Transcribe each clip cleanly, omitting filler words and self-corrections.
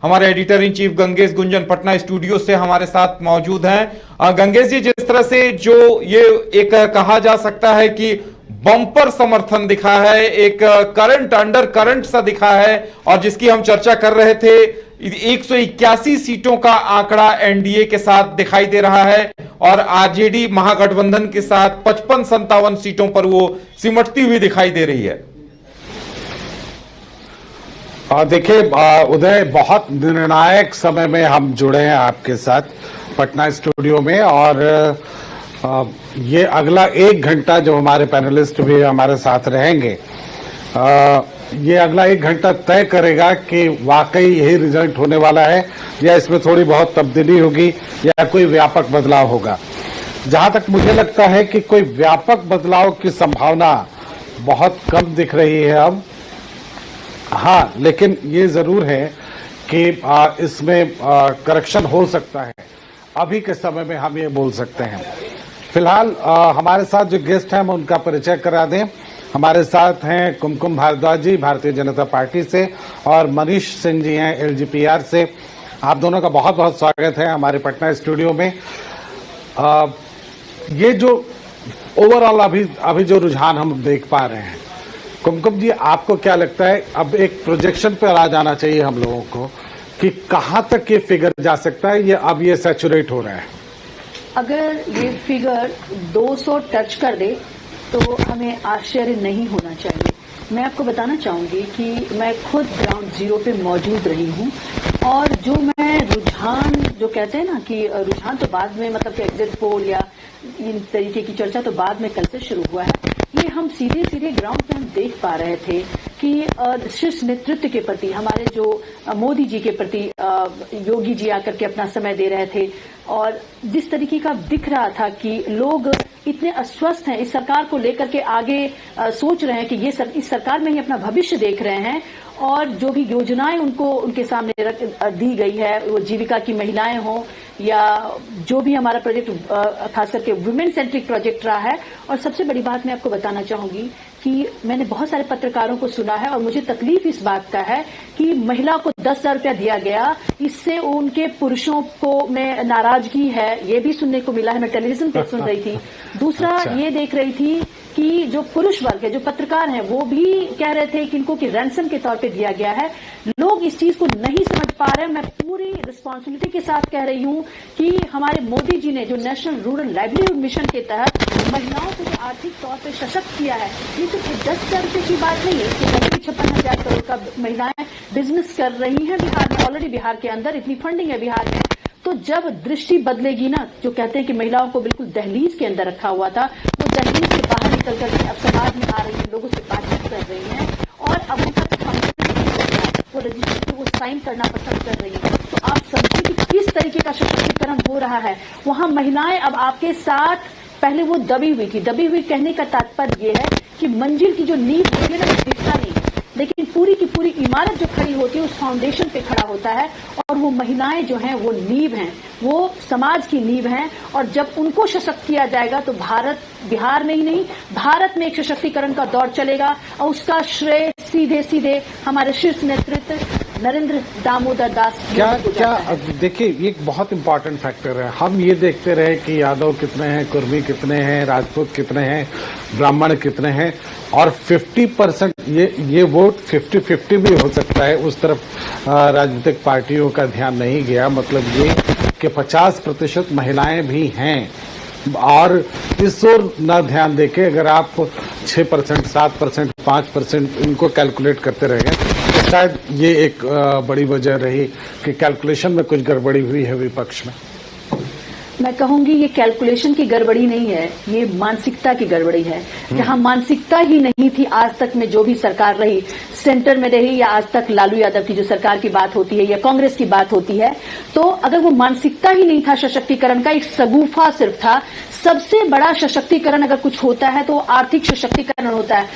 हमारे editor in chief Gangesh Gunjan Patna studio से हमारे साथ मौजूद हैं। गंगेश जी, जिस तरह से जो ये एक कहा जा सकता है कि बम्पर समर्थन दिखा है, एक करंट अंडर करंट सा दिखा है, और जिसकी हम चर्चा कर रहे थे, 181 सीटों का आंकड़ा एनडीए के साथ दिखाई दे रहा है और आरजेडी महागठबंधन के साथ 55-57 सीटों पर वो सिमटती हुई दिखाई दे रही है। देखिए उदय, बहुत निर्णायक समय में हम जुड़े हैं आपके साथ पटना स्टूडियो में, और ये अगला 1 घंटा जो हमारे पैनलिस्ट भी हमारे साथ रहेंगे, ये अगला 1 घंटा तय करेगा कि वाकई यही रिजल्ट होने वाला है या इसमें थोड़ी बहुत तब्दीली होगी या कोई व्यापक बदलाव होगा। जहां तक मुझे लगता है कि कोई व्यापक बदलाव की संभावना बहुत कम दिख रही है अब। हाँ, लेकिन ये जरूर है कि इसमें करेक्शन हो सकता है। अभी के समय में हम ये बोल सकते हैं। फिलहाल हमारे साथ जो गेस्ट हैं हम उनका परिचय करा दें। हमारे साथ हैं कुमकुम भारद्वाज जी भारतीय जनता पार्टी से, और मनीष सिंह जी हैं एलजीपीआर से। आप दोनों का बहुत बहुत स्वागत है हमारे पटना स्टूडियो में। ये जो ओवरऑल अभी जो रुझान हम देख पा रहे हैं, कुमकुम जी, आपको क्या लगता है अब एक प्रोजेक्शन पर आ जाना चाहिए हम लोगों को कि कहां तक ये फिगर जा सकता है, ये अब ये सैचुरेट हो रहा है? अगर ये फिगर 200 टच कर दे तो हमें आश्चर्य नहीं होना चाहिए। मैं आपको बताना चाहूंगी कि मैं खुद ग्राउंड जीरो पे मौजूद रही हूं, और जो मैं रुझान जो कहते हैं ना कि रुझान तो बाद में, मतलब कि एग्जिट पोल या इन तरीके की चर्चा तो बाद में कल से शुरू हुआ है, ये हम सीधे सीधे ग्राउंड पे हम देख पा रहे थे कि शीर्ष नेतृत्व के प्रति, हमारे जो मोदी जी के प्रति योगी जी आकर के अपना समय दे रहे थे, और जिस तरीके का दिख रहा था कि लोग इतने अस्वस्थ हैं इस सरकार को लेकर के, आगे सोच रहे हैं कि इस सरकार में ही अपना भविष्य देख रहे हैं, और जो भी योजनाएं उनके सामने दी गई है, वो जीविका की महिलाएं हों या जो भी हमारा प्रोजेक्ट खास करके वुमेन सेंट्रिक प्रोजेक्ट रहा है। और सबसे बड़ी बात मैं आपको बताना चाहूंगी कि मैंने बहुत सारे पत्रकारों को सुना है और मुझे तकलीफ इस बात का है कि महिला को 10,000 रुपया दिया गया, इससे उनके पुरुषों को में नाराजगी है, ये भी सुनने को मिला है। मैं टेलीविजन पे सुन रही थी। दूसरा ये देख रही थी कि जो पुरुष वर्ग है, जो पत्रकार हैं, वो भी कह रहे थे कि इनको कि रैंसम के तौर पे दिया गया है। लोग इस चीज को नहीं समझ पा रहे हैं। मैं पूरी रिस्पॉन्सिबिलिटी के साथ कह रही हूं कि हमारे मोदी जी ने जो नेशनल रूरल लाइवलीहुड मिशन के तहत महिलाओं को जो आर्थिक तौर पे सशक्त किया है, ये सिर्फ 10,000 रुपये की बात नहीं है कि 56,000 करोड़ का महिलाएं बिजनेस कर रही हैं बिहार में। ऑलरेडी बिहार के अंदर इतनी फंडिंग है बिहार में। तो जब दृष्टि बदलेगी ना, जो कहते हैं कि महिलाओं को बिल्कुल दहलीज के अंदर रखा हुआ था, वो दहलीज से बाहर निकल करके अब समाज में आ रही है, लोगों से बातचीत कर रही हैं, और अब उनका वो रजिस्टर वो साइन करना पसंद कर रही है। तो आप समझिए कि किस तरीके का सशक्तिकरण हो रहा है। वहां महिलाएं अब आपके साथ, पहले वो दबी हुई थी। दबी हुई कहने का तात्पर्य ये है कि मंजिल की जो नींव होती है ना, वो दिखता नहीं, लेकिन पूरी की पूरी इमारत जो खड़ी होती है उस फाउंडेशन पे खड़ा होता है। और वो महिलाएं जो हैं वो नींव हैं, वो समाज की नींव हैं, और जब उनको सशक्त किया जाएगा तो भारत, बिहार में ही नहीं, भारत में एक सशक्तिकरण का दौर चलेगा, और उसका श्रेय सीधे सीधे हमारे शीर्ष नेतृत्व नरेंद्र दामोदर दास। क्या देखिए, ये एक बहुत इंपॉर्टेंट फैक्टर है। हम ये देखते रहे कि यादव कितने हैं, कुर्मी कितने हैं, राजपूत कितने हैं, ब्राह्मण कितने हैं, और 50% ये वोट 50-50 भी हो सकता है। उस तरफ राजनीतिक पार्टियों का ध्यान नहीं गया। मतलब ये कि 50% महिलाएं भी हैं, और इस ओर न ध्यान देके अगर आप 6%, 7%, 5% इनको कैलकुलेट करते रह गए, तो शायद ये एक बड़ी वजह रही कि कैलकुलेशन में कुछ गड़बड़ी हुई है विपक्ष में। मैं कहूंगी ये कैलकुलेशन की गड़बड़ी नहीं है, ये मानसिकता की गड़बड़ी है। जहां मानसिकता ही नहीं थी आज तक में, जो भी सरकार रही, सेंटर में रही या आज तक लालू यादव की जो सरकार की बात होती है या कांग्रेस की बात होती है, तो अगर वो मानसिकता ही नहीं था सशक्तिकरण का, एक सगुफा सिर्फ था। सबसे बड़ा सशक्तिकरण अगर कुछ होता है तो आर्थिक सशक्तिकरण होता है।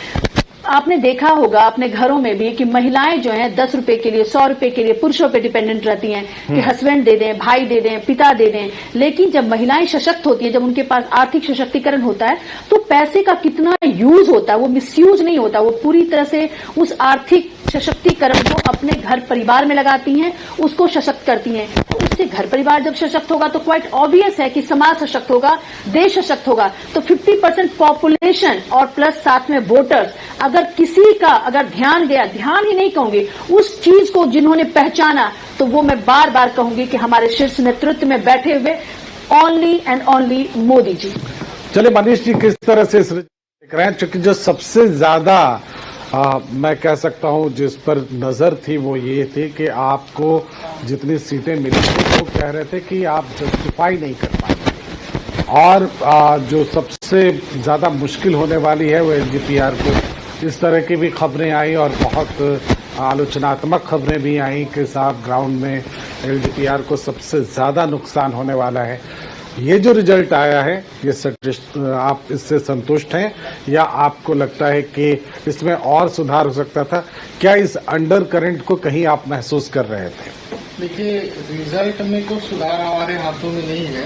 आपने देखा होगा अपने घरों में भी कि महिलाएं जो हैं 10 रुपए के लिए 100 रुपए के लिए पुरुषों पे डिपेंडेंट रहती हैं कि हस्बैंड दे दें, भाई दे दें, पिता दे दें। लेकिन जब महिलाएं सशक्त होती है, जब उनके पास आर्थिक सशक्तिकरण होता है, तो पैसे का कितना यूज होता है, वो मिसयूज नहीं होता, वो पूरी तरह से उस आर्थिक सशक्तिकरण को अपने घर परिवार में लगाती हैं, उसको सशक्त करती हैं। तो उससे घर परिवार जब सशक्त होगा तो क्वाइट ऑब्वियस है कि समाज सशक्त होगा, देश सशक्त होगा। तो 50% पॉपुलेशन और प्लस साथ में वोटर्स, अगर किसी का अगर ध्यान गया, ध्यान ही नहीं कहूंगी, उस चीज को जिन्होंने पहचाना, तो वो मैं बार बार कहूंगी कि हमारे शीर्ष नेतृत्व में बैठे हुए only and only Modi ji. चलिए मनीष जी, किस तरह से देख रहे हैं, क्योंकि जो सबसे ज्यादा मैं कह सकता हूं जिस पर नजर थी वो ये थी कि आपको जितनी सीटें मिली थी वो कह रहे थे कि आप जस्टिफाई नहीं कर पाएंगे, और जो सबसे ज्यादा मुश्किल होने वाली है वो एलजेपीआर को, इस तरह की भी खबरें आई और बहुत आलोचनात्मक खबरें भी आई कि साहब ग्राउंड में एलजेपीआर को सबसे ज्यादा नुकसान होने वाला है। ये जो रिजल्ट आया है, ये आप इससे संतुष्ट हैं या आपको लगता है कि इसमें और सुधार हो सकता था? क्या इस अंडर करंट को कहीं आप महसूस कर रहे थे? देखिए, रिजल्ट में तो सुधार हमारे हाथों में नहीं है,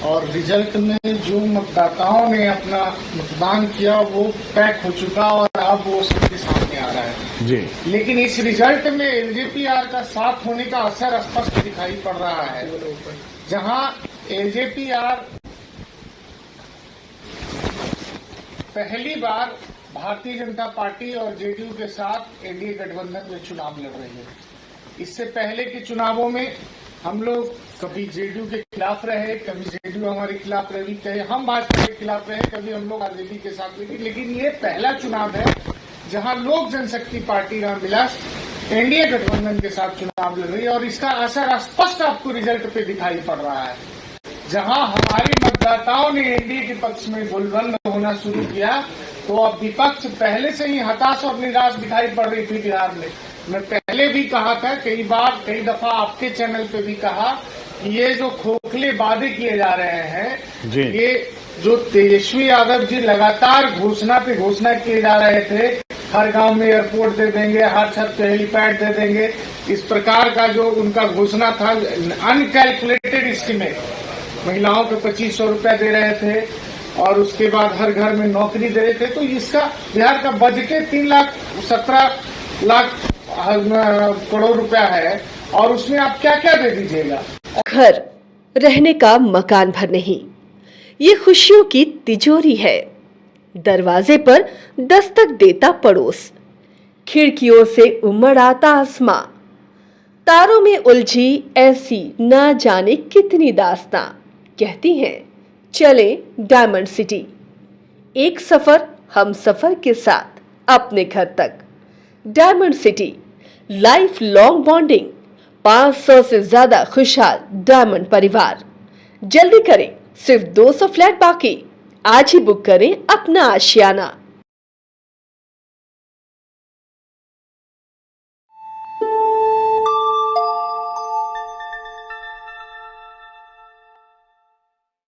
और रिजल्ट में जो मतदाताओं ने अपना मतदान किया वो पैक हो चुका और अब वो सबके सामने आ रहा है जी। लेकिन इस रिजल्ट में एलजेपीआर का साथ होने का असर स्पष्ट दिखाई पड़ रहा है। जहां एलजेपीआर पहली बार भारतीय जनता पार्टी और जेडीयू के साथ एनडीए गठबंधन में चुनाव लड़ रही है। इससे पहले के चुनावों में हम लोग कभी जेडीयू के खिलाफ रहे, कभी जेडीयू हमारे खिलाफ रही, कभी हम भाजपा के खिलाफ रहे, कभी हम लोग आरजेडी के साथ रहे। लेकिन ये पहला चुनाव है जहां लोक जनशक्ति पार्टी रामविलास एनडीए गठबंधन के साथ चुनाव लड़ रही है, और इसका असर स्पष्ट आपको रिजल्ट पे दिखाई पड़ रहा है। जहां हमारे मतदाताओं ने एनडीए के पक्ष में गोलबंद होना शुरू किया, तो अब विपक्ष पहले से ही हताश और निराश दिखाई पड़ रही थी बिहार में। मैं पहले भी कहा था, कई दफा आपके चैनल पे भी कहा कि ये जो खोखले वादे किए जा रहे हैं जी। ये जो तेजस्वी यादव जी लगातार घोषणा पे घोषणा किए जा रहे थे, हर गांव में एयरपोर्ट दे देंगे, हर छत पे हेलीपैड दे देंगे, इस प्रकार का जो उनका घोषणा था, अनकैलकुलेटेड स्कीमें, महिलाओं को 2500 रुपया दे रहे थे और उसके बाद हर घर में नौकरी दे रहे थे। तो इसका बिहार का बजट 3,17 लाख करोड़ रुपया है, और उसमें आप क्या क्या दे दीजिएगा? घर रहने का मकान भर नहीं, ये खुशियों की तिजोरी है। दरवाजे पर दस्तक देता पड़ोस, खिड़कियों से उमड़ आता आसमां, तारों में उलझी ऐसी ना जाने कितनी दास्तां। कहती हैं चले डायमंड सिटी, एक सफर हम सफर के साथ अपने घर तक। Diamond city, life long bonding, 500 से ज्यादा खुशहाल डायमंड परिवार। जल्दी करें, सिर्फ 200 फ्लैट बाकी। आज ही बुक करें अपना आशियाना।